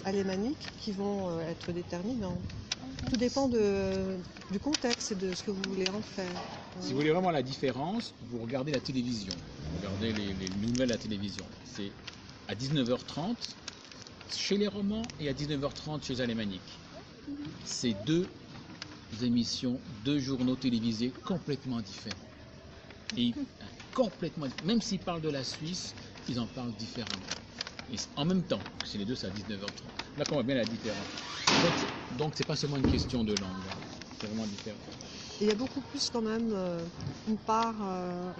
alémaniques qui vont être déterminants. Tout dépend du contexte et de ce que vous voulez en faire. Si vous voulez vraiment la différence, vous regardez la télévision. Vous regardez les nouvelles à la télévision. C'est à 19h30 chez les romans et à 19h30 chez les alémaniques. C'est deux émissions, deux journaux télévisés complètement différents. Et complètement, même s'ils parlent de la Suisse, ils en parlent différemment. Et en même temps, chez les deux, c'est à 19h30. Là, on voit bien la différence. Donc c'est pas seulement une question de langue, c'est vraiment différent. Et il y a beaucoup plus quand même une part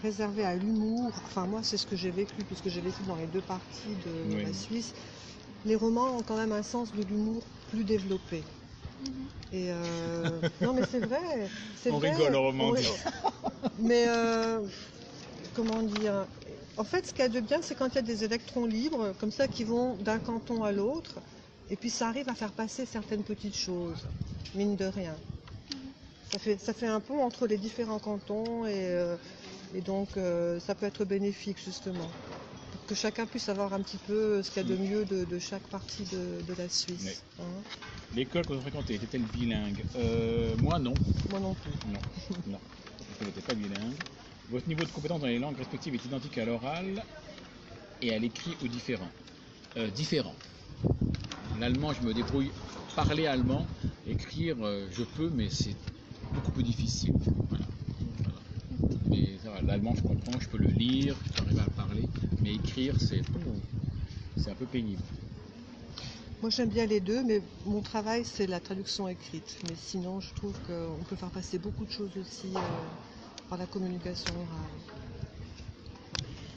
réservée à l'humour. Enfin moi c'est ce que j'ai vécu, puisque j'ai vécu dans les deux parties de la Suisse. Les romans ont quand même un sens de l'humour plus développé. Et non mais c'est vrai. On rigole au roman. Mais comment dire, en fait ce qu'il y a de bien c'est quand il y a des électrons libres comme ça qui vont d'un canton à l'autre. Et puis ça arrive à faire passer certaines petites choses, mine de rien. Ça fait un pont entre les différents cantons et donc ça peut être bénéfique justement. Pour que chacun puisse avoir un petit peu ce qu'il y a de mieux de chaque partie de la Suisse. Oui. L'école que vous fréquentez était-elle bilingue? Moi non. Moi non plus. Non. Elle n'était pas bilingue. Votre niveau de compétence dans les langues respectives est identique à l'oral et à l'écrit ou différent? Différent. L'allemand, je me débrouille. Parler allemand, écrire, je peux, mais c'est beaucoup plus difficile. Voilà. Mais l'allemand, je comprends, je peux le lire, j'arrive à le parler, mais écrire, c'est un peu pénible. Moi, j'aime bien les deux, mais mon travail, c'est la traduction écrite. Mais sinon, je trouve qu'on peut faire passer beaucoup de choses aussi par la communication orale.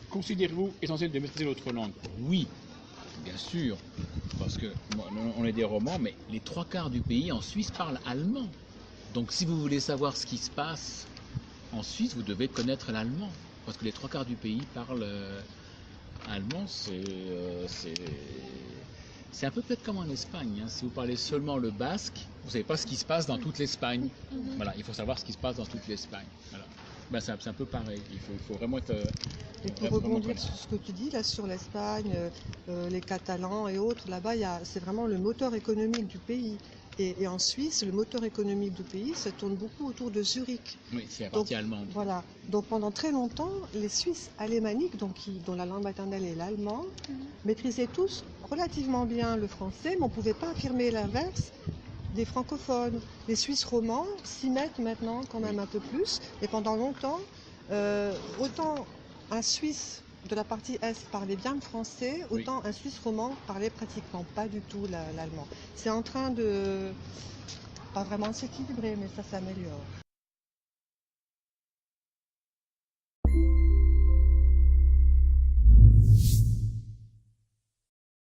Considérez-vous essentiel de maîtriser l'autre langue? Oui. Bien sûr, parce que on est des romans, mais les 3/4 du pays en Suisse parlent allemand. Donc si vous voulez savoir ce qui se passe en Suisse, vous devez connaître l'allemand. Parce que les 3/4 du pays parlent allemand, c'est un peu peut-être comme en Espagne. Si vous parlez seulement le basque, vous ne savez pas ce qui se passe dans toute l'Espagne. Voilà, il faut savoir ce qui se passe dans toute l'Espagne. Voilà. Ben, c'est un peu pareil, il faut vraiment être... Et pour rebondir sur ce que tu dis, là, sur l'Espagne, les Catalans et autres, là-bas, c'est vraiment le moteur économique du pays. Et en Suisse, le moteur économique du pays, ça tourne beaucoup autour de Zurich. Oui, c'est la partie allemande. Voilà. Donc pendant très longtemps, les Suisses alémaniques, dont la langue maternelle est l'allemand, maîtrisaient tous relativement bien le français, mais on ne pouvait pas affirmer l'inverse des francophones. Les Suisses romans s'y mettent maintenant quand même un peu plus. Et pendant longtemps, autant un Suisse de la partie Est parlait bien le français, autant un Suisse roman parlait pratiquement pas du tout l'allemand. C'est en train de, pas vraiment s'équilibrer, mais ça s'améliore.